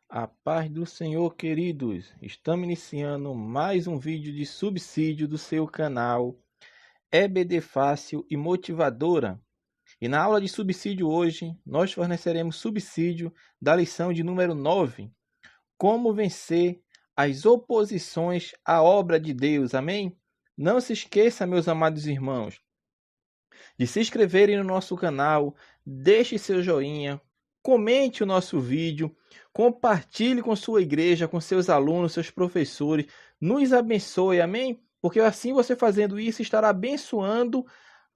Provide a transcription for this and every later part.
A paz do Senhor, queridos. Estamos iniciando mais um vídeo de subsídio do seu canal EBD Fácil e Motivadora. E na aula de subsídio hoje, nós forneceremos subsídio da lição de número 9, Como vencer as oposições à obra de Deus. Amém? Não se esqueça, meus amados irmãos, de se inscreverem no nosso canal, deixe seu joinha, comente o nosso vídeo, compartilhe com sua igreja, com seus alunos, seus professores, nos abençoe, amém? Porque assim você fazendo isso estará abençoando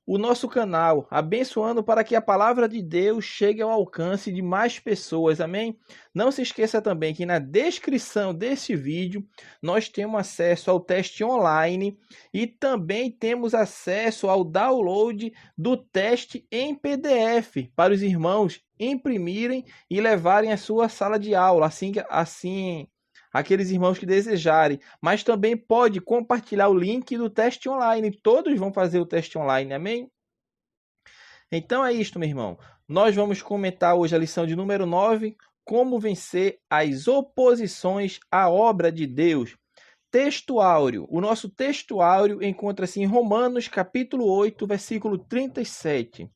o nosso canal, abençoando para que a palavra de Deus chegue ao alcance de mais pessoas, amém? Não se esqueça também que na descrição desse vídeo nós temos acesso ao teste online e também temos acesso ao download do teste em PDF para os irmãos imprimirem e levarem à sua sala de aula, assim aqueles irmãos que desejarem, mas também pode compartilhar o link do teste online. Todos vão fazer o teste online, amém? Então é isto, meu irmão. Nós vamos comentar hoje a lição de número 9, como vencer as oposições à obra de Deus. Texto áureo. O nosso texto áureo encontra-se em Romanos, capítulo 8, versículo 37.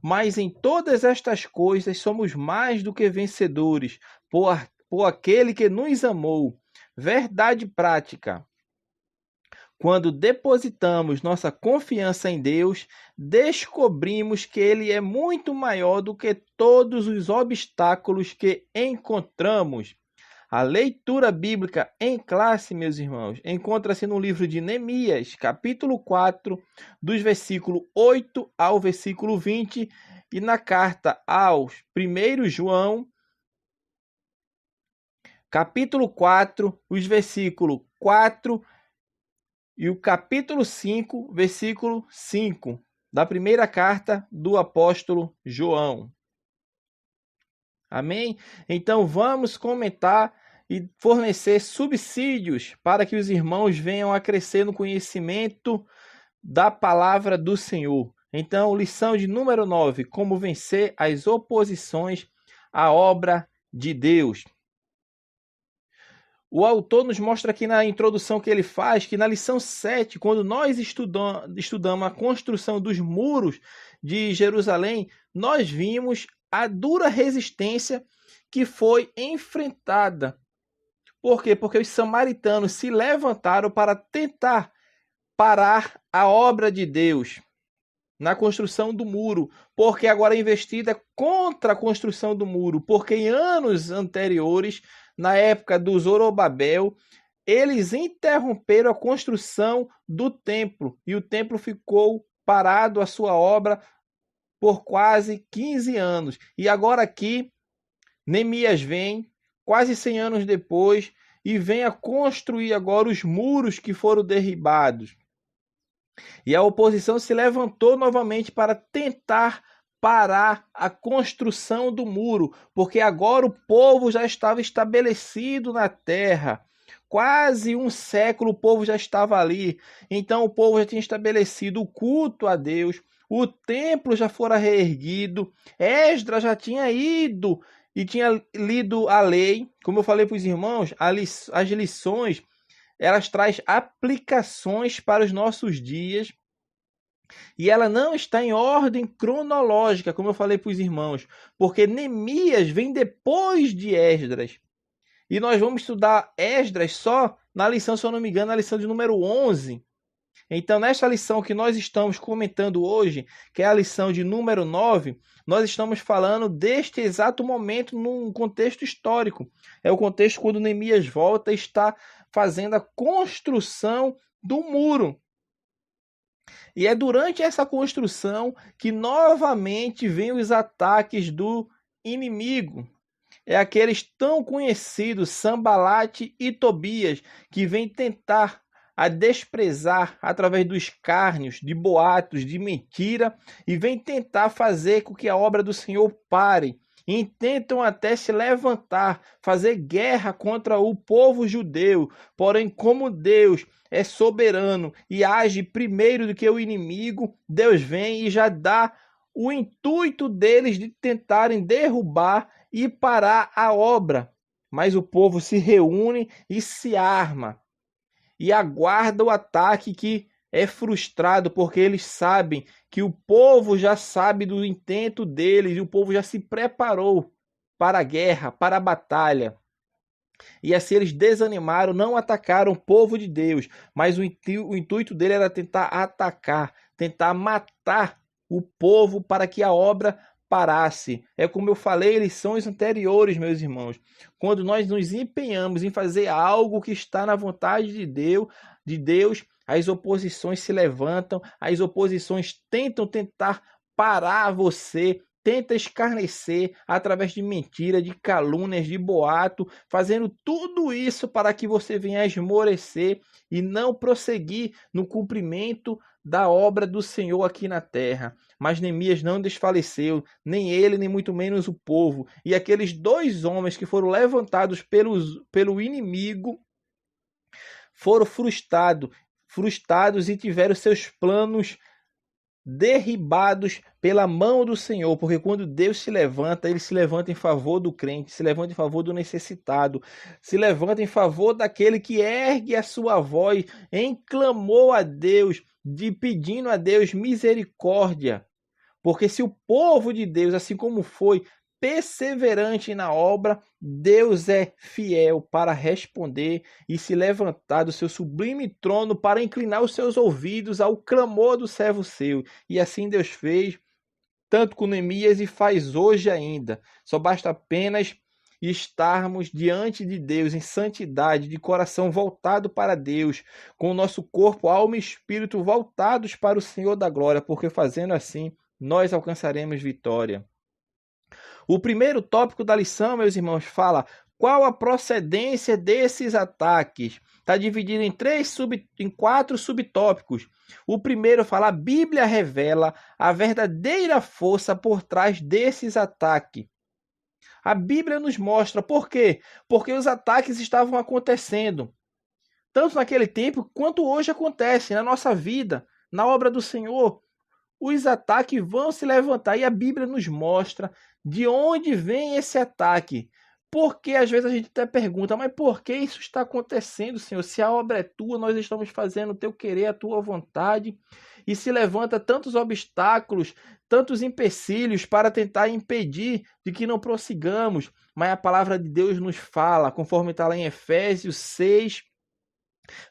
Mas em todas estas coisas somos mais do que vencedores, por aquele que nos amou. Verdade prática. Quando depositamos nossa confiança em Deus, descobrimos que Ele é muito maior do que todos os obstáculos que encontramos. A leitura bíblica em classe, meus irmãos, encontra-se no livro de Neemias, capítulo 4, dos versículos 8 ao versículo 20, e na carta aos 1 João, capítulo 4, os versículos 4 e o capítulo 5, versículo 5, da primeira carta do apóstolo João. Amém? Então vamos comentar e fornecer subsídios para que os irmãos venham a crescer no conhecimento da palavra do Senhor. Então, lição de número 9, como vencer as oposições à obra de Deus. O autor nos mostra aqui na introdução que ele faz, que na lição 7, quando nós estudamos a construção dos muros de Jerusalém, nós vimos a dura resistência que foi enfrentada. Por quê? Porque os samaritanos se levantaram para tentar parar a obra de Deus na construção do muro, porque agora a investida é contra a construção do muro, porque em anos anteriores, na época do Zorobabel, eles interromperam a construção do templo e o templo ficou parado a sua obra por quase 15 anos. E agora aqui, Neemias vem, quase 100 anos depois, e vem a construir agora os muros que foram derribados. E a oposição se levantou novamente para tentar parar a construção do muro, porque agora o povo já estava estabelecido na terra. Quase um século o povo já estava ali. Então o povo já tinha estabelecido o culto a Deus, o templo já fora reerguido, Esdras já tinha ido e tinha lido a lei. Como eu falei para os irmãos, as lições elas traz aplicações para os nossos dias e ela não está em ordem cronológica, como eu falei para os irmãos, porque Neemias vem depois de Esdras. E nós vamos estudar Esdras só na lição, se eu não me engano, na lição de número 11. Então, nesta lição que nós estamos comentando hoje, que é a lição de número 9, nós estamos falando deste exato momento num contexto histórico. É o contexto quando Neemias volta e está fazendo a construção do muro. E é durante essa construção que novamente vêm os ataques do inimigo. É aqueles tão conhecidos Sanbalate e Tobias que vêm tentar a desprezar através dos escárnios, de boatos, de mentira, e vem tentar fazer com que a obra do Senhor pare. Intentam até se levantar, fazer guerra contra o povo judeu. Porém, como Deus é soberano e age primeiro do que o inimigo, Deus vem e já dá o intuito deles de tentarem derrubar e parar a obra. Mas o povo se reúne e se arma e aguarda o ataque, que é frustrado, porque eles sabem que o povo já sabe do intento deles e o povo já se preparou para a guerra, para a batalha. E assim eles desanimaram, não atacaram o povo de Deus, mas o intuito dele era tentar atacar, tentar matar o povo para que a obra parasse. É como eu falei em lições anteriores, meus irmãos. Quando nós nos empenhamos em fazer algo que está na vontade de Deus, as oposições se levantam, as oposições tentar parar você, tenta escarnecer através de mentira, de calúnias, de boato, fazendo tudo isso para que você venha a esmorecer e não prosseguir no cumprimento da obra do Senhor aqui na terra. Mas Neemias não desfaleceu, nem ele, nem muito menos o povo. E aqueles 2 homens que foram levantados pelo inimigo foram frustrados e tiveram seus planos derribados pela mão do Senhor, porque quando Deus se levanta, ele se levanta em favor do crente, se levanta em favor do necessitado, se levanta em favor daquele que ergue a sua voz em clamor a Deus, pedindo a Deus misericórdia. Porque se o povo de Deus, assim como foi perseverante na obra, Deus é fiel para responder e se levantar do seu sublime trono para inclinar os seus ouvidos ao clamor do servo seu. E assim Deus fez, tanto com Neemias, e faz hoje ainda. Só basta apenas estarmos diante de Deus em santidade, de coração voltado para Deus, com o nosso corpo, alma e espírito voltados para o Senhor da glória, porque fazendo assim nós alcançaremos vitória. O primeiro tópico da lição, meus irmãos, fala qual a procedência desses ataques. Está dividido em 4 subtópicos. O primeiro fala: a Bíblia revela a verdadeira força por trás desses ataques. A Bíblia nos mostra por quê? Porque os ataques estavam acontecendo, tanto naquele tempo quanto hoje acontece na nossa vida, na obra do Senhor. Os ataques vão se levantar e a Bíblia nos mostra de onde vem esse ataque. Porque às vezes a gente até pergunta, mas por que isso está acontecendo, Senhor? Se a obra é tua, nós estamos fazendo o teu querer, a tua vontade, e se levanta tantos obstáculos, tantos empecilhos para tentar impedir de que não prossigamos. Mas a palavra de Deus nos fala, conforme está lá em Efésios 6,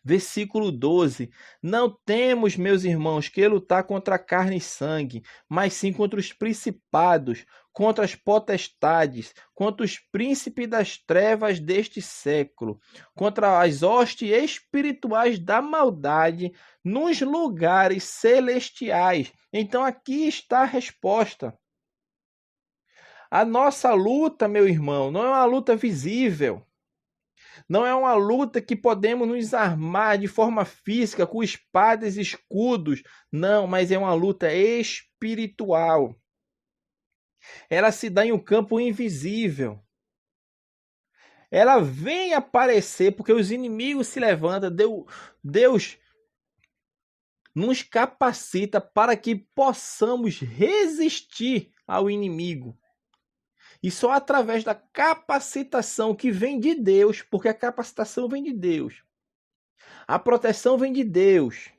versículo 12: não temos, meus irmãos, que lutar contra carne e sangue, mas sim contra os principados, contra as potestades, contra os príncipes das trevas deste século, contra as hostes espirituais da maldade nos lugares celestiais. Então aqui está a resposta. A nossa luta, meu irmão, não é uma luta visível. Não é uma luta que podemos nos armar de forma física com espadas e escudos. Não, mas é uma luta espiritual. Ela se dá em um campo invisível. Ela vem aparecer porque os inimigos se levantam. Deus nos capacita para que possamos resistir ao inimigo. E só através da capacitação que vem de Deus, porque a capacitação vem de Deus, a proteção vem de Deus,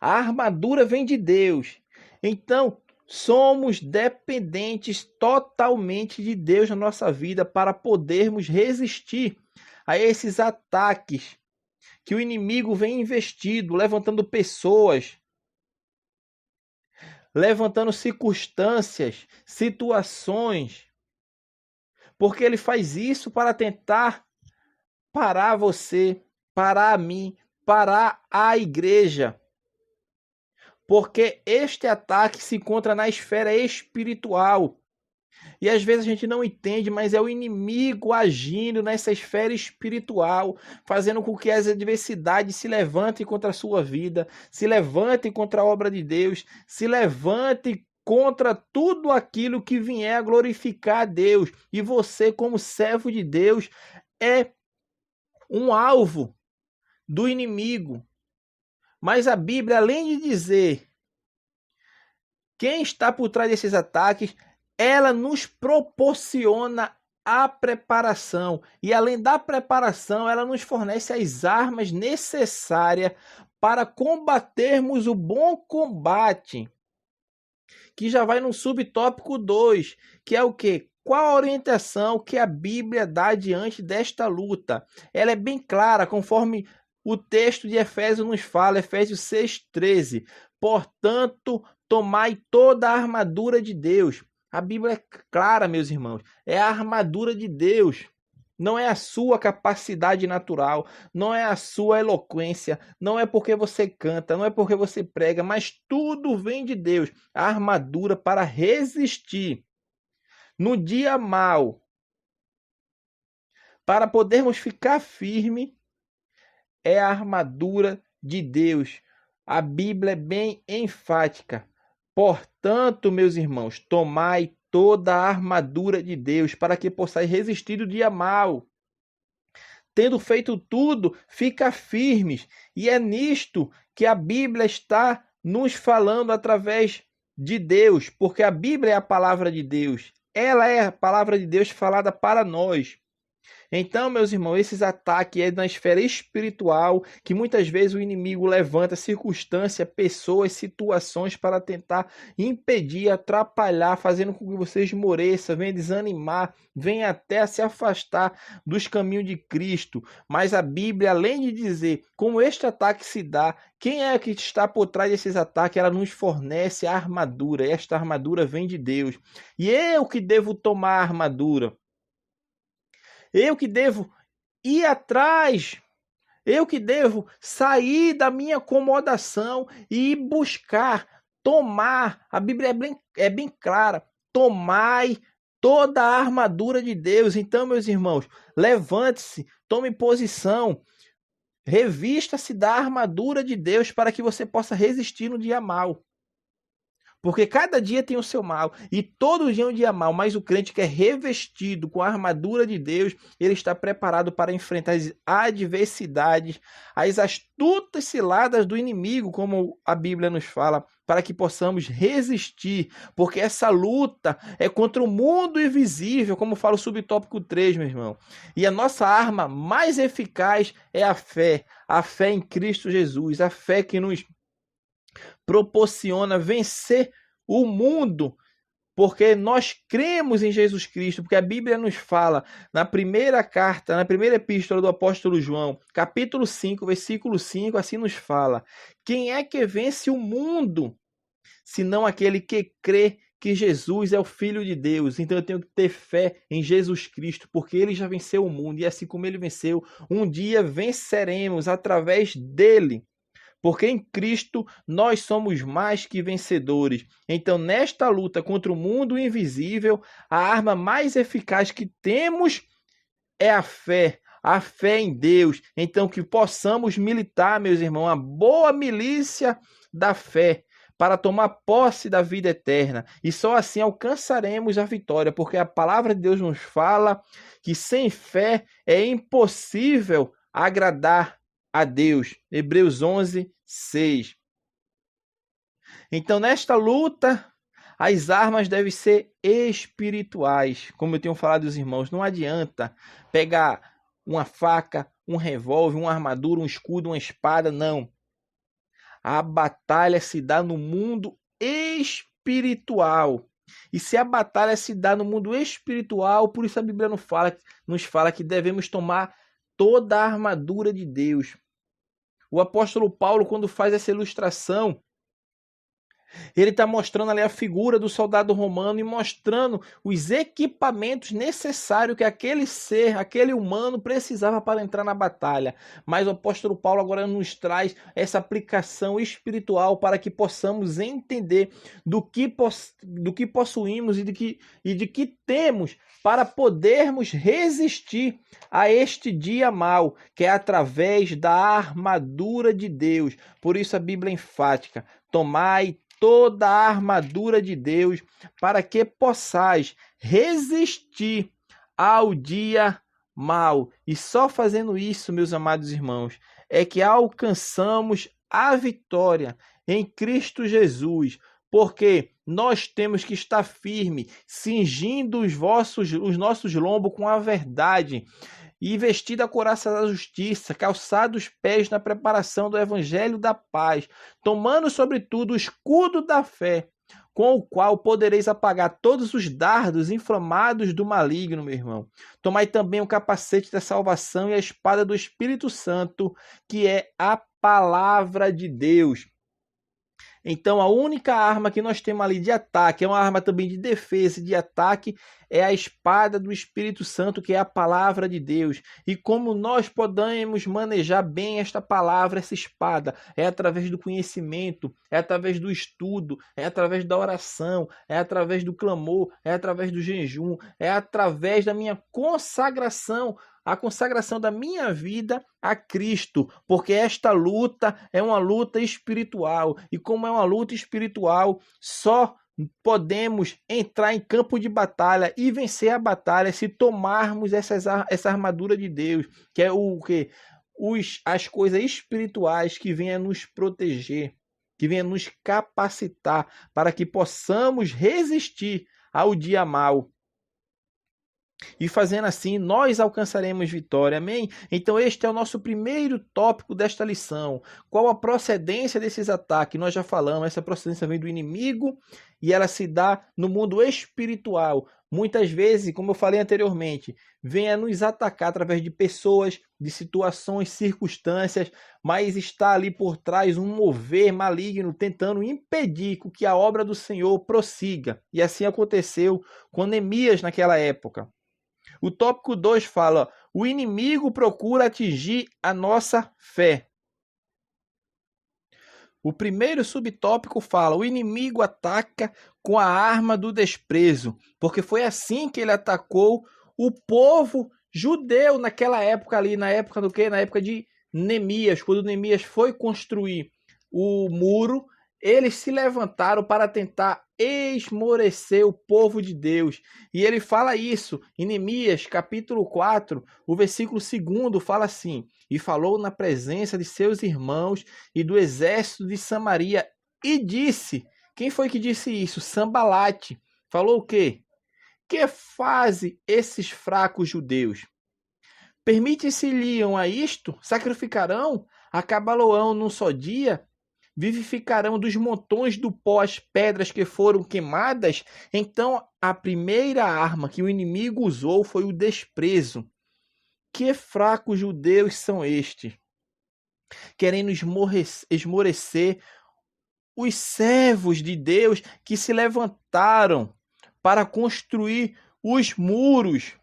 a armadura vem de Deus. Então, somos dependentes totalmente de Deus na nossa vida para podermos resistir a esses ataques que o inimigo vem investido, levantando pessoas, levantando circunstâncias, situações, porque ele faz isso para tentar parar você, parar a mim, parar a igreja. Porque este ataque se encontra na esfera espiritual. E às vezes a gente não entende, mas é o inimigo agindo nessa esfera espiritual, fazendo com que as adversidades se levantem contra a sua vida, se levantem contra a obra de Deus, se levantem contra tudo aquilo que vier a glorificar a Deus. E você, como servo de Deus, é um alvo do inimigo. Mas a Bíblia, além de dizer quem está por trás desses ataques, ela nos proporciona a preparação. E além da preparação, ela nos fornece as armas necessárias para combatermos o bom combate. Que já vai no subtópico 2, que é o quê? Qual a orientação que a Bíblia dá diante desta luta? Ela é bem clara, conforme o texto de Efésios nos fala, Efésios 6,13. Portanto, tomai toda a armadura de Deus. A Bíblia é clara, meus irmãos. É a armadura de Deus. Não é a sua capacidade natural, não é a sua eloquência, não é porque você canta, não é porque você prega, mas tudo vem de Deus. A armadura para resistir no dia mau, para podermos ficar firme, é a armadura de Deus. A Bíblia é bem enfática. Portanto, meus irmãos, tomai toda a armadura de Deus para que possais resistir o dia mau. Tendo feito tudo, fica firmes. E é nisto que a Bíblia está nos falando através de Deus, porque a Bíblia é a palavra de Deus. Ela é a palavra de Deus falada para nós. Então, meus irmãos, esses ataques é na esfera espiritual, que muitas vezes o inimigo levanta circunstâncias, pessoas, situações para tentar impedir, atrapalhar, fazendo com que você esmoreça, venha desanimar, venha até se afastar dos caminhos de Cristo. Mas a Bíblia, além de dizer como este ataque se dá, quem é que está por trás desses ataques, ela nos fornece a armadura. Esta armadura vem de Deus. E eu que devo tomar a armadura. Eu que devo ir atrás, eu que devo sair da minha acomodação e buscar, tomar. A Bíblia é bem clara, tomai toda a armadura de Deus. Então, meus irmãos, levante-se, tome posição, revista-se da armadura de Deus para que você possa resistir no dia mau. Porque cada dia tem o seu mal, e todo dia é um dia mau, mas o crente que é revestido com a armadura de Deus, ele está preparado para enfrentar as adversidades, as astutas ciladas do inimigo, como a Bíblia nos fala, para que possamos resistir, porque essa luta é contra o mundo invisível, como fala o subtópico 3, meu irmão. E a nossa arma mais eficaz é a fé em Cristo Jesus, a fé que nos proporciona vencer o mundo, porque nós cremos em Jesus Cristo, porque a Bíblia nos fala na primeira carta, na primeira epístola do apóstolo João, capítulo 5, versículo 5, assim nos fala: quem é que vence o mundo, senão aquele que crê que Jesus é o Filho de Deus? Então eu tenho que ter fé em Jesus Cristo, porque ele já venceu o mundo, e assim como ele venceu, um dia venceremos através dele. Porque em Cristo nós somos mais que vencedores. Então, nesta luta contra o mundo invisível, a arma mais eficaz que temos é a fé em Deus. Então, que possamos militar, meus irmãos, a boa milícia da fé, para tomar posse da vida eterna. E só assim alcançaremos a vitória, porque a palavra de Deus nos fala que sem fé é impossível agradar a Deus. Hebreus 11, 6. Então, nesta luta, as armas devem ser espirituais. Como eu tenho falado aos irmãos, não adianta pegar uma faca, um revólver, uma armadura, um escudo, uma espada, não. A batalha se dá no mundo espiritual. E se a batalha se dá no mundo espiritual, por isso a Bíblia nos fala que devemos tomar toda a armadura de Deus. O apóstolo Paulo, quando faz essa ilustração, ele está mostrando ali a figura do soldado romano e mostrando os equipamentos necessários que aquele ser, aquele humano precisava para entrar na batalha. Mas o apóstolo Paulo agora nos traz essa aplicação espiritual para que possamos entender do que possuímos e de que temos para podermos resistir a este dia mau, que é através da armadura de Deus. Por isso a Bíblia é enfática: tomai toda a armadura de Deus, para que possais resistir ao dia mau. E só fazendo isso, meus amados irmãos, é que alcançamos a vitória em Cristo Jesus. porque nós temos que estar firme, cingindo os nossos lombos com a verdade, e vestido a couraça da justiça, calçado os pés na preparação do evangelho da paz, tomando sobretudo o escudo da fé, com o qual podereis apagar todos os dardos inflamados do maligno, meu irmão. Tomai também o capacete da salvação e a espada do Espírito Santo, que é a palavra de Deus. Então, a única arma que nós temos ali de ataque, é uma arma também de defesa e de ataque, é a espada do Espírito Santo, que é a palavra de Deus. E como nós podemos manejar bem esta palavra, essa espada? É através do conhecimento, é através do estudo, é através da oração, é através do clamor, é através do jejum, é através da minha consagração, a consagração da minha vida a Cristo, porque esta luta é uma luta espiritual, e como é uma luta espiritual, só podemos entrar em campo de batalha e vencer a batalha se tomarmos essa armadura de Deus, que é o que? As coisas espirituais que vêm a nos proteger, que vêm a nos capacitar para que possamos resistir ao dia mau. E fazendo assim, nós alcançaremos vitória, amém? Então este é o nosso primeiro tópico desta lição. Qual a procedência desses ataques? Nós já falamos, essa procedência vem do inimigo e ela se dá no mundo espiritual. Muitas vezes, como eu falei anteriormente, vem a nos atacar através de pessoas, de situações, circunstâncias, mas está ali por trás um mover maligno tentando impedir que a obra do Senhor prossiga. E assim aconteceu com Neemias naquela época. O tópico 2 fala: o inimigo procura atingir a nossa fé. O primeiro subtópico fala: o inimigo ataca com a arma do desprezo, porque foi assim que ele atacou o povo judeu naquela época ali, na época do quê? Na época de Neemias, quando Neemias foi construir o muro, eles se levantaram para tentar esmorecer o povo de Deus. E ele fala isso em Neemias, capítulo 4, o versículo 2 fala assim: e falou na presença de seus irmãos e do exército de Samaria, e disse, quem foi que disse isso? Sambalate. Falou o quê? Que fazem esses fracos judeus? Permite-se-lhes a isto? Sacrificarão? Acabá-lo-ão num só dia? Vivificarão dos montões do pó as pedras que foram queimadas? Então, a primeira arma que o inimigo usou foi o desprezo. Que fracos judeus são estes, querendo esmorecer os servos de Deus que se levantaram para construir os muros.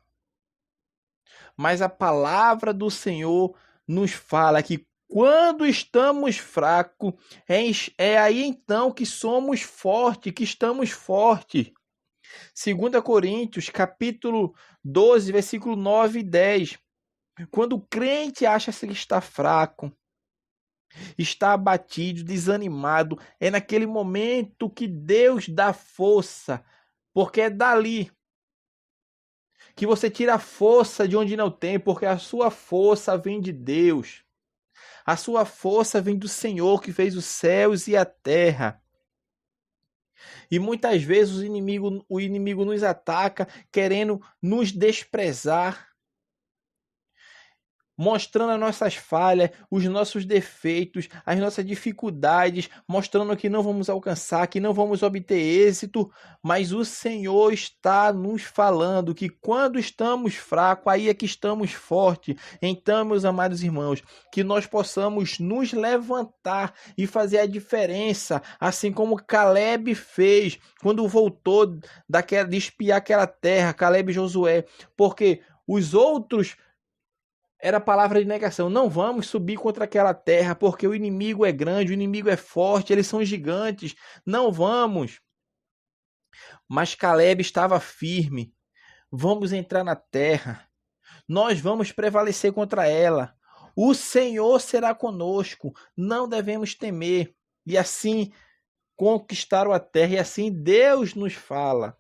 Mas a palavra do Senhor nos fala que quando estamos fracos, é aí então que somos fortes, que estamos fortes. 2 Coríntios, capítulo 12, versículo 9 e 10. Quando o crente acha que está fraco, está abatido, desanimado, é naquele momento que Deus dá força, porque é dali que você tira a força de onde não tem, porque a sua força vem de Deus. A sua força vem do Senhor que fez os céus e a terra. E muitas vezes o inimigo nos ataca querendo nos desprezar, mostrando as nossas falhas, os nossos defeitos, as nossas dificuldades, mostrando que não vamos alcançar, que não vamos obter êxito, mas o Senhor está nos falando que quando estamos fracos, aí é que estamos fortes. Então, meus amados irmãos, que nós possamos nos levantar e fazer a diferença, assim como Caleb fez quando voltou de espiar aquela terra, Caleb e Josué, porque os outros era a palavra de negação. Não vamos subir contra aquela terra, porque o inimigo é grande, o inimigo é forte, eles são gigantes. Não vamos. Mas Caleb estava firme. Vamos entrar na terra. Nós vamos prevalecer contra ela. O Senhor será conosco. Não devemos temer. E assim conquistaram a terra. E assim Deus nos fala.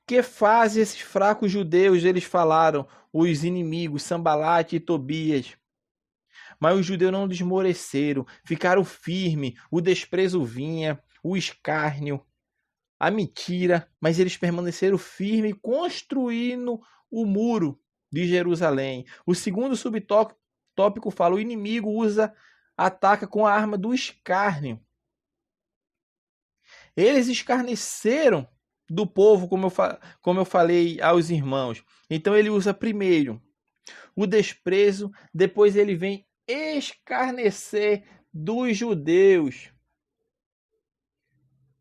Que fazem esses fracos judeus? Eles falaram, os inimigos, Sambalate e Tobias. Mas os judeus não desmoreceram, ficaram firmes, o desprezo vinha, o escárnio, a mentira, mas eles permaneceram firmes, construindo o muro de Jerusalém. O segundo subtópico fala: o inimigo ataca com a arma do escárnio. Eles escarneceram do povo, como eu falei aos irmãos. Então ele usa primeiro o desprezo, depois ele vem escarnecer dos judeus.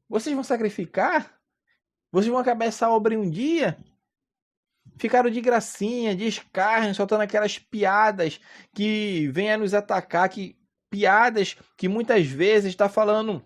Vocês vão sacrificar? Vocês vão acabar essa obra em um dia? Ficaram de gracinha, de escárnio, soltando aquelas piadas que vêm a nos atacar, piadas que muitas vezes está falando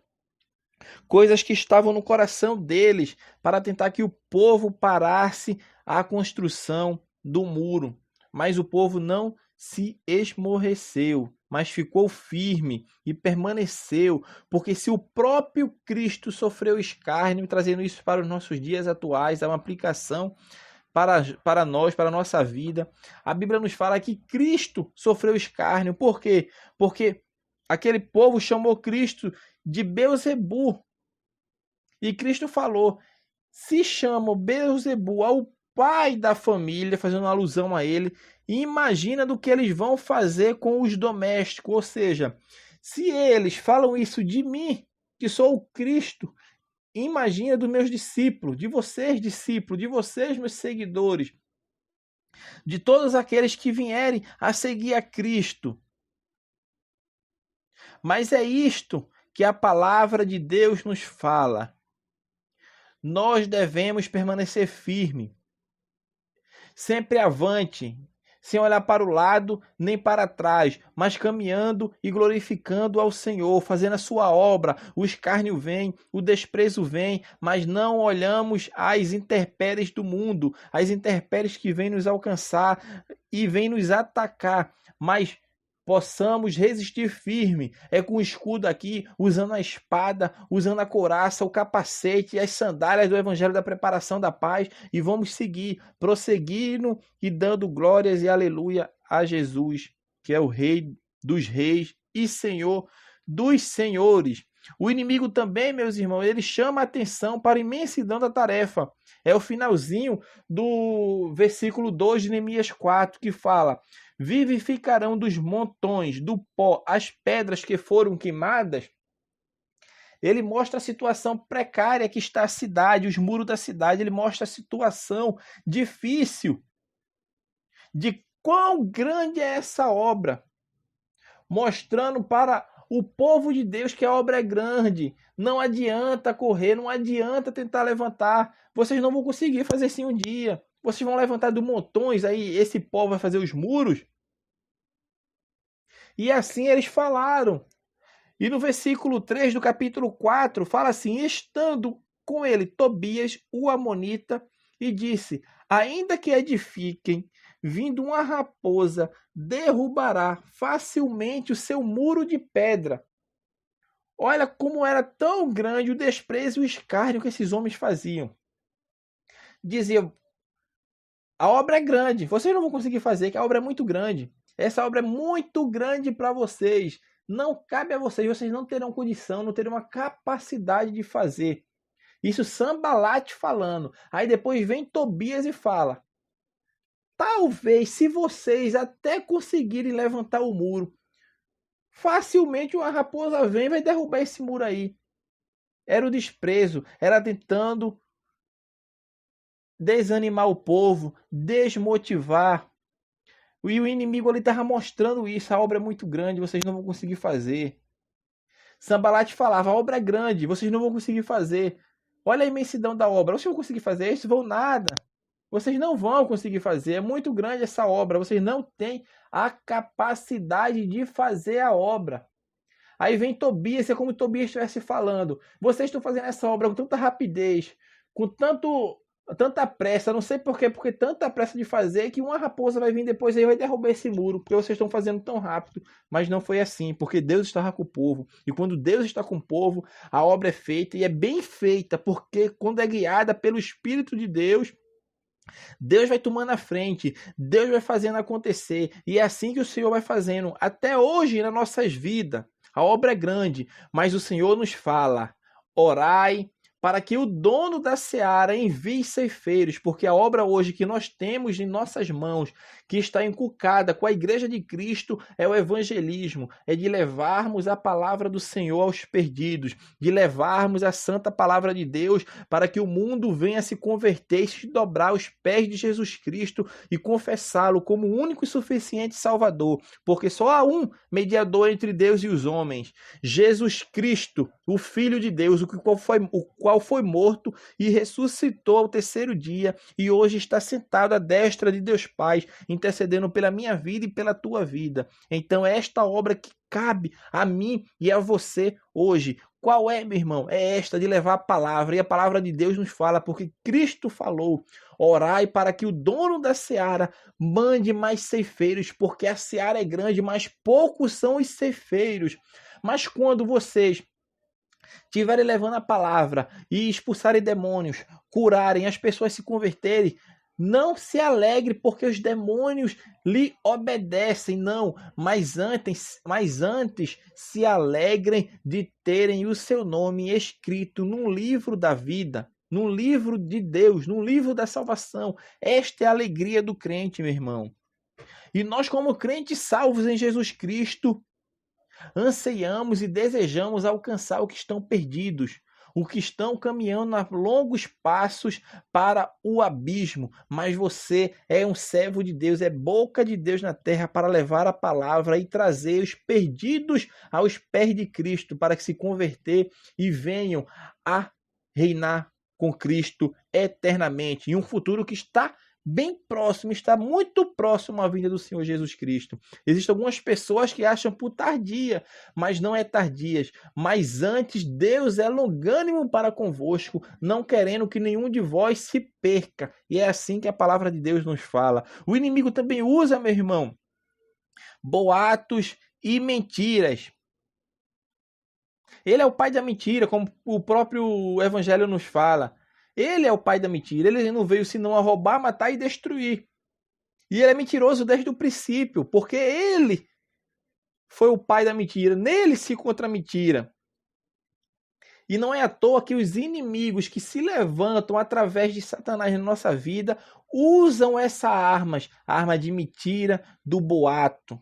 coisas que estavam no coração deles para tentar que o povo parasse a construção do muro. Mas o povo não se esmorreceu, mas ficou firme e permaneceu, porque se o próprio Cristo sofreu escárnio, trazendo isso para os nossos dias atuais, é uma aplicação para nós, para a nossa vida. A Bíblia nos fala que Cristo sofreu escárnio. Por quê? Porque aquele povo chamou Cristo de Beelzebu. E Cristo falou: se chama Beelzebu ao pai da família, fazendo uma alusão a ele, e imagina do que eles vão fazer com os domésticos. Ou seja, se eles falam isso de mim, que sou o Cristo, imagina dos meus discípulos, de vocês, meus seguidores, de todos aqueles que vierem a seguir a Cristo. Mas é isto que a palavra de Deus nos fala. Nós devemos permanecer firme, sempre avante, sem olhar para o lado nem para trás, mas caminhando e glorificando ao Senhor, fazendo a sua obra. O escárnio vem, o desprezo vem, mas não olhamos as intempéries do mundo, as intempéries que vêm nos alcançar e vêm nos atacar, mas possamos resistir firme, com o escudo aqui, usando a espada, usando a couraça, o capacete e as sandálias do Evangelho da Preparação da Paz, e vamos seguir, prosseguindo e dando glórias e aleluia a Jesus, que é o Rei dos Reis e Senhor dos Senhores. O inimigo também, meus irmãos, ele chama a atenção para a imensidão da tarefa. É o finalzinho do versículo 2 de Neemias 4, que fala: vivificarão dos montões do pó as pedras que foram queimadas. Ele mostra a situação precária que está a cidade, os muros da cidade. Ele mostra a situação difícil de quão grande é essa obra, mostrando para o povo de Deus que a obra é grande. Não adianta correr, não adianta tentar levantar. Vocês não vão conseguir fazer isso em um dia. Vocês vão levantar dos montões, aí esse povo vai fazer os muros. E assim eles falaram. E no versículo 3 do capítulo 4, fala assim: estando com ele Tobias, o amonita, e disse: ainda que edifiquem, vindo uma raposa, derrubará facilmente o seu muro de pedra. Olha como era tão grande o desprezo e o escárnio que esses homens faziam. Diziam: a obra é grande, vocês não vão conseguir fazer, que a obra é muito grande. Essa obra é muito grande para vocês. Não cabe a vocês, vocês não terão condição, não terão uma capacidade de fazer. Isso Sanbalate falando. Aí depois vem Tobias e fala: talvez, se vocês até conseguirem levantar o muro, facilmente uma raposa vem e vai derrubar esse muro aí. Era o desprezo, era tentando desanimar o povo, desmotivar. E o inimigo ali estava mostrando isso: a obra é muito grande, vocês não vão conseguir fazer. Sanbalate falava: a obra é grande, vocês não vão conseguir fazer. Olha a imensidão da obra, vocês vão conseguir fazer isso? Vão nada. Vocês não vão conseguir fazer, é muito grande essa obra, vocês não têm a capacidade de fazer a obra. Aí vem Tobias, é como se Tobias estivesse falando: vocês estão fazendo essa obra com tanta rapidez, com tanta pressa, não sei porquê, porque tanta pressa de fazer, que uma raposa vai vir depois aí e vai derrubar esse muro, porque vocês estão fazendo tão rápido. Mas não foi assim, porque Deus estava com o povo, e quando Deus está com o povo, a obra é feita, e é bem feita, porque quando é guiada pelo Espírito de Deus, Deus vai tomando a frente, Deus vai fazendo acontecer, e é assim que o Senhor vai fazendo até hoje nas nossas vidas. A obra é grande, mas o Senhor nos fala: orai para que o dono da seara envie ceifeiros, porque a obra hoje que nós temos em nossas mãos, que está encucada com a igreja de Cristo, é o evangelismo, é de levarmos a palavra do Senhor aos perdidos, de levarmos a santa palavra de Deus para que o mundo venha se converter e se dobrar aos pés de Jesus Cristo e confessá-lo como o único e suficiente Salvador, porque só há um mediador entre Deus e os homens, Jesus Cristo, o Filho de Deus, o qual foi morto e ressuscitou ao terceiro dia e hoje está sentado à destra de Deus Pai, intercedendo pela minha vida e pela tua vida. Então é esta obra que cabe a mim e a você hoje. Qual é, meu irmão? É esta de levar a palavra, e a palavra de Deus nos fala, porque Cristo falou: orai para que o dono da seara mande mais ceifeiros, porque a seara é grande, mas poucos são os ceifeiros. Mas quando vocês estiverem levando a palavra e expulsarem demônios, curarem, as pessoas se converterem, não se alegre porque os demônios lhe obedecem, não, mas antes se alegrem de terem o seu nome escrito num livro da vida, num livro de Deus, num livro da salvação. Esta é a alegria do crente, meu irmão. E nós, como crentes salvos em Jesus Cristo, anseiamos e desejamos alcançar o que estão perdidos, o que estão caminhando a longos passos para o abismo. Mas você é um servo de Deus, é boca de Deus na terra para levar a palavra e trazer os perdidos aos pés de Cristo para que se converter e venham a reinar com Cristo eternamente, em um futuro que está bem próximo, está muito próximo à vinda do Senhor Jesus Cristo. Existem algumas pessoas que acham por tardia, mas não é tardias. Mas antes, Deus é longânimo para convosco, não querendo que nenhum de vós se perca. E é assim que a palavra de Deus nos fala. O inimigo também usa, meu irmão, boatos e mentiras. Ele é o pai da mentira, como o próprio Evangelho nos fala. Ele é o pai da mentira. Ele não veio senão a roubar, matar e destruir. E ele é mentiroso desde o princípio, porque ele foi o pai da mentira. Nele se encontra a mentira. E não é à toa que os inimigos que se levantam através de Satanás na nossa vida usam essa arma de mentira, do boato,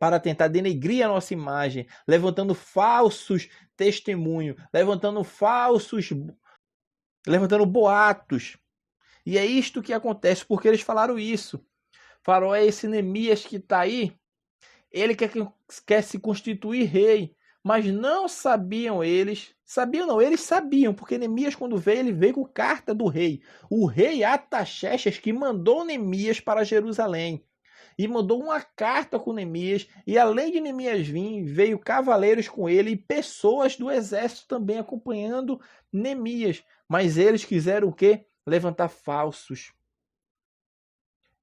para tentar denegrir a nossa imagem, levantando falsos testemunhos, levantando boatos. E é isto que acontece, porque eles falaram isso. Falaram: é esse Neemias que está aí, ele quer se constituir rei. Mas não sabiam eles, eles sabiam, porque Neemias, quando veio, ele veio com carta do rei. O rei Artaxerxes, que mandou Neemias para Jerusalém. E mandou uma carta com Neemias, e além de Neemias vir, veio cavaleiros com ele e pessoas do exército também acompanhando Neemias. Mas eles quiseram o quê? Levantar falsos,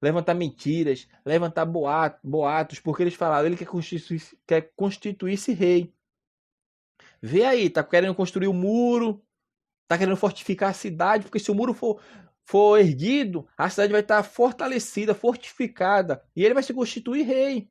levantar mentiras, levantar boatos, porque eles falaram: ele quer constituir-se rei. Vê aí, tá querendo construir o muro, tá querendo fortificar a cidade, porque se o muro for erguido, a cidade vai estar fortalecida, fortificada, e ele vai se constituir rei.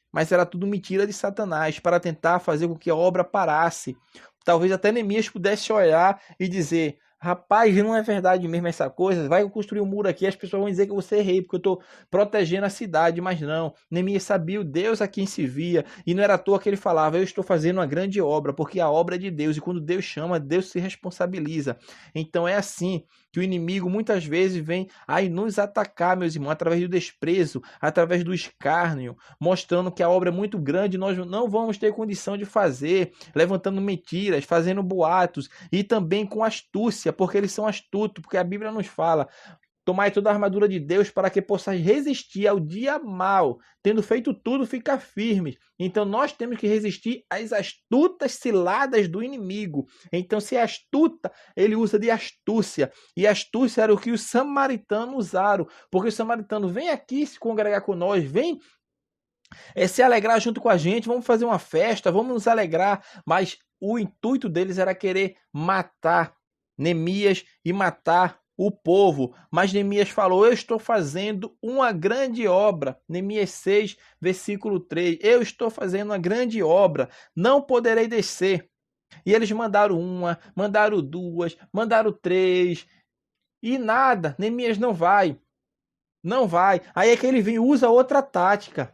Mas era tudo mentira de Satanás, para tentar fazer com que a obra parasse. Talvez até Neemias pudesse olhar e dizer: rapaz, não é verdade mesmo essa coisa? Vai construir um muro aqui, as pessoas vão dizer que você é rei, porque eu estou protegendo a cidade. Mas não, Neemias sabia o Deus a quem se via, e não era à toa que ele falava: eu estou fazendo uma grande obra, porque a obra é de Deus, e quando Deus chama, Deus se responsabiliza. Então é assim que o inimigo muitas vezes vem aí nos atacar, meus irmãos, através do desprezo, através do escárnio, mostrando que a obra é muito grande e nós não vamos ter condição de fazer, levantando mentiras, fazendo boatos, e também com astúcia, porque eles são astutos, porque a Bíblia nos fala: tomai toda a armadura de Deus para que possais resistir ao dia mau, tendo feito tudo, ficar firmes. Então nós temos que resistir às astutas ciladas do inimigo. Então, se é astuta, ele usa de astúcia. E astúcia era o que os samaritanos usaram, porque os samaritanos: vem aqui se congregar com nós, vem se alegrar junto com a gente, vamos fazer uma festa, vamos nos alegrar. Mas o intuito deles era querer matar Neemias e matar o povo. Mas Neemias falou: eu estou fazendo uma grande obra. Neemias 6, versículo 3. Eu estou fazendo uma grande obra, não poderei descer. E eles mandaram uma, mandaram duas, mandaram três, e nada. Neemias não vai. Não vai. Aí é que ele vem e usa outra tática.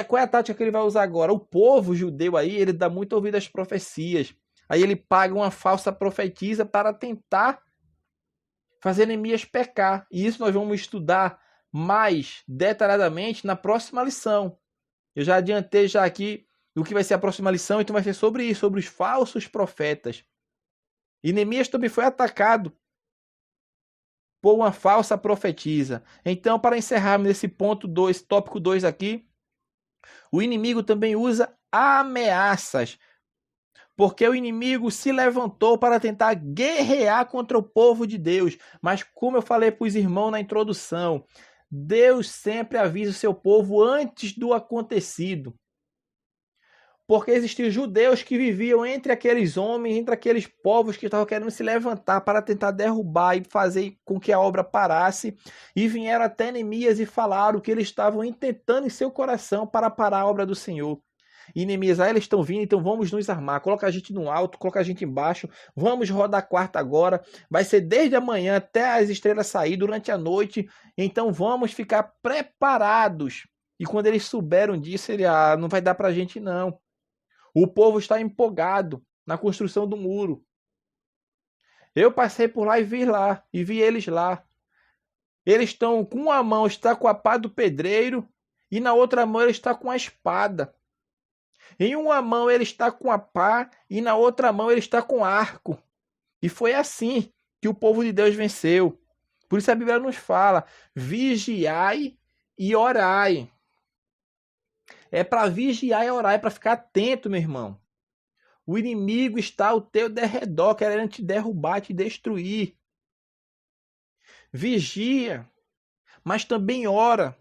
Qual é a tática que ele vai usar agora? O povo judeu aí, ele dá muito ouvido às profecias. Aí ele paga uma falsa profetisa para tentar fazer Neemias pecar. E isso nós vamos estudar mais detalhadamente na próxima lição. Eu já adiantei já aqui o que vai ser a próxima lição, então vai ser sobre isso, sobre os falsos profetas. E Neemias também foi atacado por uma falsa profetisa. Então, para encerrarmos esse ponto 2, tópico 2 aqui, o inimigo também usa ameaças, porque o inimigo se levantou para tentar guerrear contra o povo de Deus. Mas como eu falei para os irmãos na introdução, Deus sempre avisa o seu povo antes do acontecido. Porque existiam judeus que viviam entre aqueles homens, entre aqueles povos que estavam querendo se levantar para tentar derrubar e fazer com que a obra parasse. E vieram até Neemias e falaram que eles estavam intentando em seu coração para parar a obra do Senhor. E Neemias, eles estão vindo, então vamos nos armar. Coloca a gente no alto, coloca a gente embaixo. Vamos rodar a quarta agora. Vai ser desde amanhã até as estrelas sair durante a noite. Então vamos ficar preparados. E quando eles souberam disso, ele, não vai dar para a gente não. O povo está empolgado na construção do muro. Eu passei por lá e vi eles lá. Eles estão com uma mão está com a pá do pedreiro e na outra mão ele está com a espada. Em uma mão ele está com a pá e na outra mão ele está com arco. E foi assim que o povo de Deus venceu. Por isso a Bíblia nos fala: vigiai e orai. É para vigiar e orar, é para ficar atento, meu irmão. O inimigo está ao teu derredor, querendo te derrubar, te destruir. Vigia, mas também ora.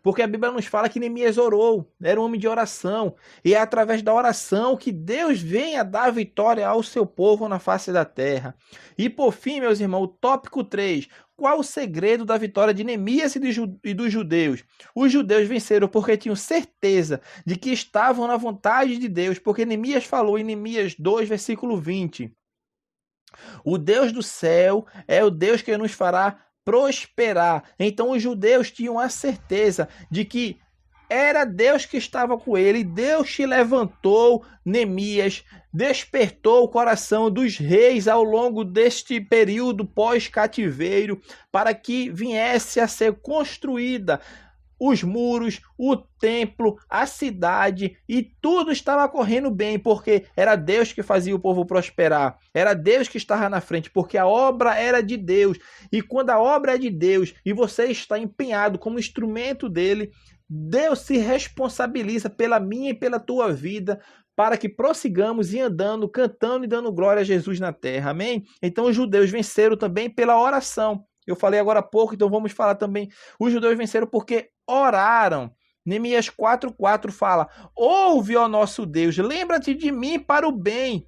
Porque a Bíblia nos fala que Neemias orou, era um homem de oração. E é através da oração que Deus vem a dar vitória ao seu povo na face da terra. E por fim, meus irmãos, o tópico 3. Qual o segredo da vitória de Neemias e dos judeus? Os judeus venceram porque tinham certeza de que estavam na vontade de Deus. Porque Neemias falou em Neemias 2, versículo 20. O Deus do céu é o Deus que nos fará prosperar. Então os judeus tinham a certeza de que era Deus que estava com ele. Deus te levantou, Neemias, despertou o coração dos reis ao longo deste período pós-cativeiro para que viesse a ser construída os muros, o templo, a cidade, e tudo estava correndo bem, porque era Deus que fazia o povo prosperar. Era Deus que estava na frente, porque a obra era de Deus. E quando a obra é de Deus e você está empenhado como instrumento dele, Deus se responsabiliza pela minha e pela tua vida, para que prossigamos e andando, cantando e dando glória a Jesus na terra. Amém? Então os judeus venceram também pela oração. Eu falei agora há pouco, então vamos falar também. Os judeus venceram porque oraram. Neemias 4:4 fala: ouve, ó nosso Deus, lembra-te de mim para o bem.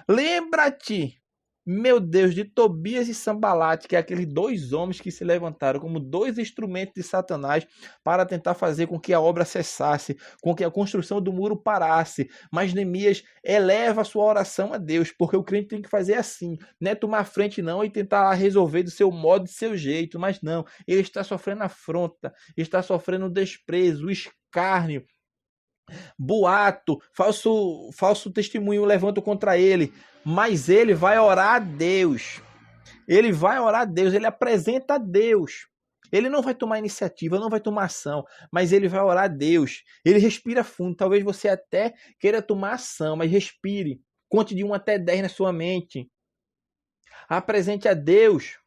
Lembra-te, meu Deus, de Tobias e Sambalate, que é aqueles dois homens que se levantaram como dois instrumentos de Satanás para tentar fazer com que a obra cessasse, com que a construção do muro parasse. Mas Neemias eleva a sua oração a Deus, porque o crente tem que fazer assim, não é tomar frente não e tentar resolver do seu modo, do seu jeito, mas não, ele está sofrendo afronta, está sofrendo desprezo, escárnio, boato, falso testemunho levanta contra ele, mas ele vai orar a Deus. Ele vai orar a Deus, ele apresenta a Deus. Ele não vai tomar iniciativa, não vai tomar ação, mas ele vai orar a Deus. Ele respira fundo. Talvez você até queira tomar ação, mas respire. Conte de 1 até 10 na sua mente. Apresente a Deus.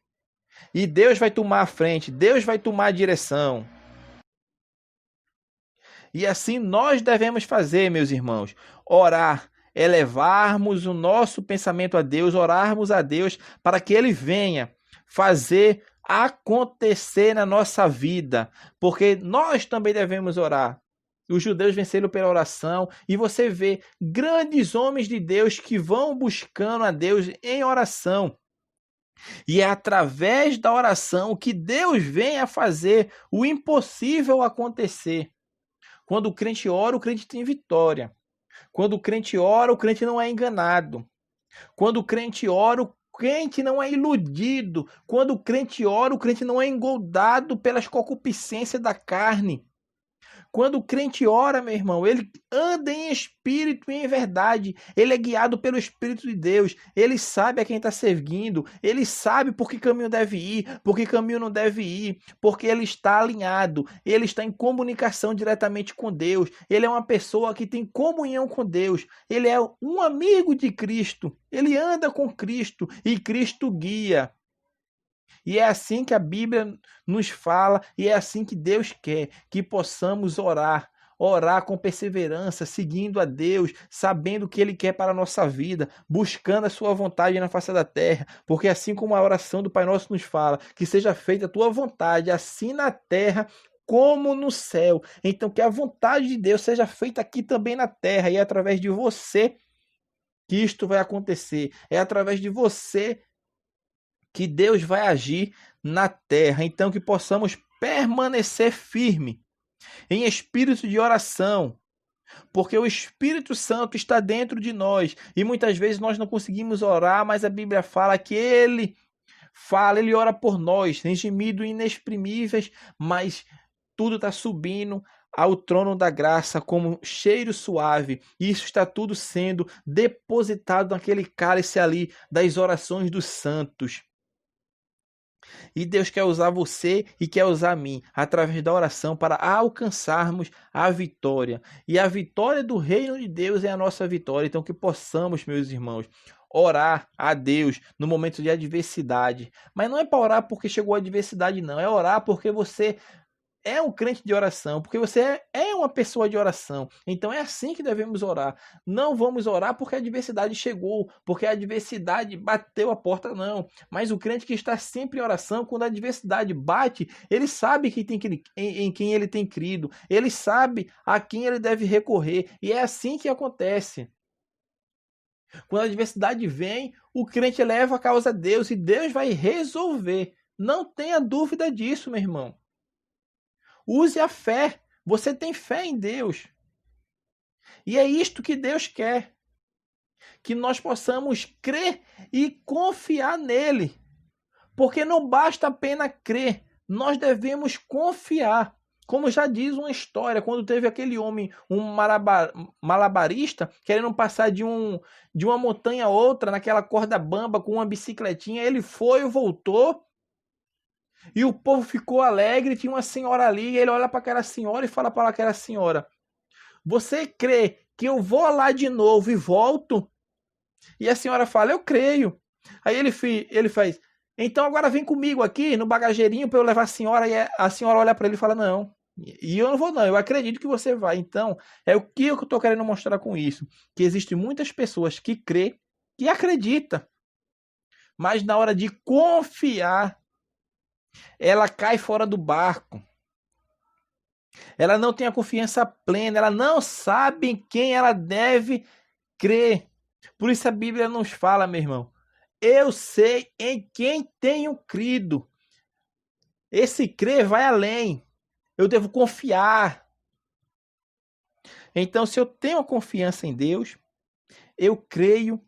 E Deus vai tomar a frente, Deus vai tomar a direção. E assim nós devemos fazer, meus irmãos, orar, elevarmos o nosso pensamento a Deus, orarmos a Deus para que Ele venha fazer acontecer na nossa vida, porque nós também devemos orar. Os judeus venceram pela oração e você vê grandes homens de Deus que vão buscando a Deus em oração. E é através da oração que Deus vem a fazer o impossível acontecer. Quando o crente ora, o crente tem vitória. Quando o crente ora, o crente não é enganado. Quando o crente ora, o crente não é iludido. Quando o crente ora, o crente não é engoldado pelas concupiscências da carne. Quando o crente ora, meu irmão, ele anda em espírito e em verdade. Ele é guiado pelo Espírito de Deus. Ele sabe a quem está seguindo. Ele sabe por que caminho deve ir, por que caminho não deve ir. Porque ele está alinhado. Ele está em comunicação diretamente com Deus. Ele é uma pessoa que tem comunhão com Deus. Ele é um amigo de Cristo. Ele anda com Cristo e Cristo guia. E é assim que a Bíblia nos fala, e é assim que Deus quer, que possamos orar. Orar com perseverança, seguindo a Deus, sabendo o que Ele quer para a nossa vida, buscando a sua vontade na face da terra. Porque assim como a oração do Pai Nosso nos fala, que seja feita a tua vontade, assim na terra como no céu. Então que a vontade de Deus seja feita aqui também na terra, e é através de você que isto vai acontecer. É através de você que Deus vai agir na terra. Então que possamos permanecer firme em espírito de oração, porque o Espírito Santo está dentro de nós e muitas vezes nós não conseguimos orar, mas a Bíblia fala que Ele ora por nós, tem gemidos inexprimíveis, mas tudo está subindo ao trono da graça como cheiro suave. E isso está tudo sendo depositado naquele cálice ali das orações dos santos. E Deus quer usar você e quer usar mim através da oração para alcançarmos a vitória. E a vitória do reino de Deus é a nossa vitória. Então que possamos, meus irmãos, orar a Deus no momento de adversidade. Mas não é para orar porque chegou a adversidade, não. É orar porque você é um crente de oração, porque você é uma pessoa de oração. Então é assim que devemos orar. Não vamos orar porque a adversidade chegou, porque a adversidade bateu a porta, não. Mas o crente que está sempre em oração, quando a adversidade bate, ele sabe em quem ele tem crido, ele sabe a quem ele deve recorrer. E é assim que acontece. Quando a adversidade vem, o crente leva a causa a Deus e Deus vai resolver. Não tenha dúvida disso, meu irmão. Use a fé. Você tem fé em Deus. E é isto que Deus quer. Que nós possamos crer e confiar nele. Porque não basta apenas crer. Nós devemos confiar. Como já diz uma história, quando teve aquele homem, um malabarista, querendo passar de uma montanha a outra, naquela corda bamba, com uma bicicletinha, ele foi e voltou. E o povo ficou alegre, tinha uma senhora ali, e ele olha para aquela senhora e fala para aquela senhora: você crê que eu vou lá de novo e volto? E a senhora fala: eu creio. Aí ele faz: então agora vem comigo aqui no bagageirinho para eu levar a senhora. E a senhora olha para ele e fala: não. E eu não vou não, eu acredito que você vai. Então, é o que eu estou querendo mostrar com isso. Que existem muitas pessoas que crê, que acredita, mas na hora de confiar, ela cai fora do barco. Ela não tem a confiança plena, ela não sabe em quem ela deve crer. Por isso a Bíblia nos fala, meu irmão: eu sei em quem tenho crido. Esse crer vai além. Eu devo confiar. Então, se eu tenho a confiança em Deus, eu creio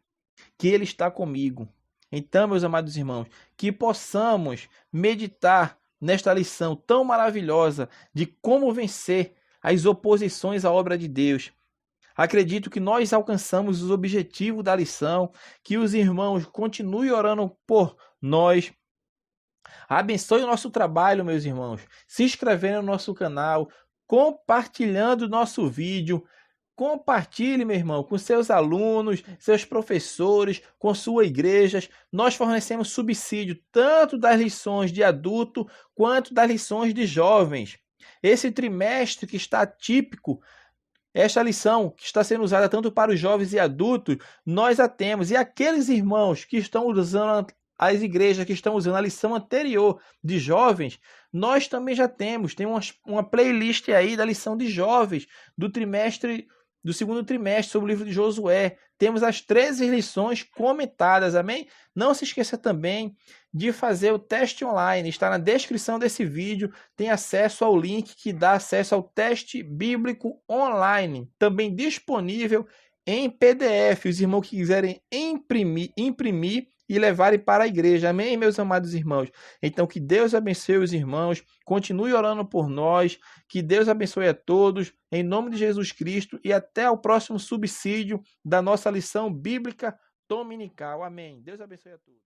que Ele está comigo. Então, meus amados irmãos, que possamos meditar nesta lição tão maravilhosa de como vencer as oposições à obra de Deus. Acredito que nós alcançamos os objetivos da lição, que os irmãos continuem orando por nós. Abençoe o nosso trabalho, meus irmãos, se inscrevendo no nosso canal, compartilhando o nosso vídeo. Compartilhe, meu irmão, com seus alunos, seus professores, com suas igrejas. Nós fornecemos subsídio tanto das lições de adulto quanto das lições de jovens. Esse trimestre que está atípico, esta lição que está sendo usada tanto para os jovens e adultos, nós a temos. E aqueles irmãos que estão usando, as igrejas que estão usando a lição anterior de jovens, nós também já temos. Tem uma playlist aí da lição de jovens do trimestre do segundo trimestre sobre o livro de Josué. Temos as 13 lições comentadas, amém? Não se esqueça também de fazer o teste online. Está na descrição desse vídeo, tem acesso ao link que dá acesso ao teste bíblico online, também disponível em PDF. Os irmãos que quiserem imprimir e levarem para a igreja. Amém, meus amados irmãos? Então, que Deus abençoe os irmãos, continue orando por nós, que Deus abençoe a todos, em nome de Jesus Cristo, e até o próximo subsídio da nossa lição bíblica dominical. Amém. Deus abençoe a todos.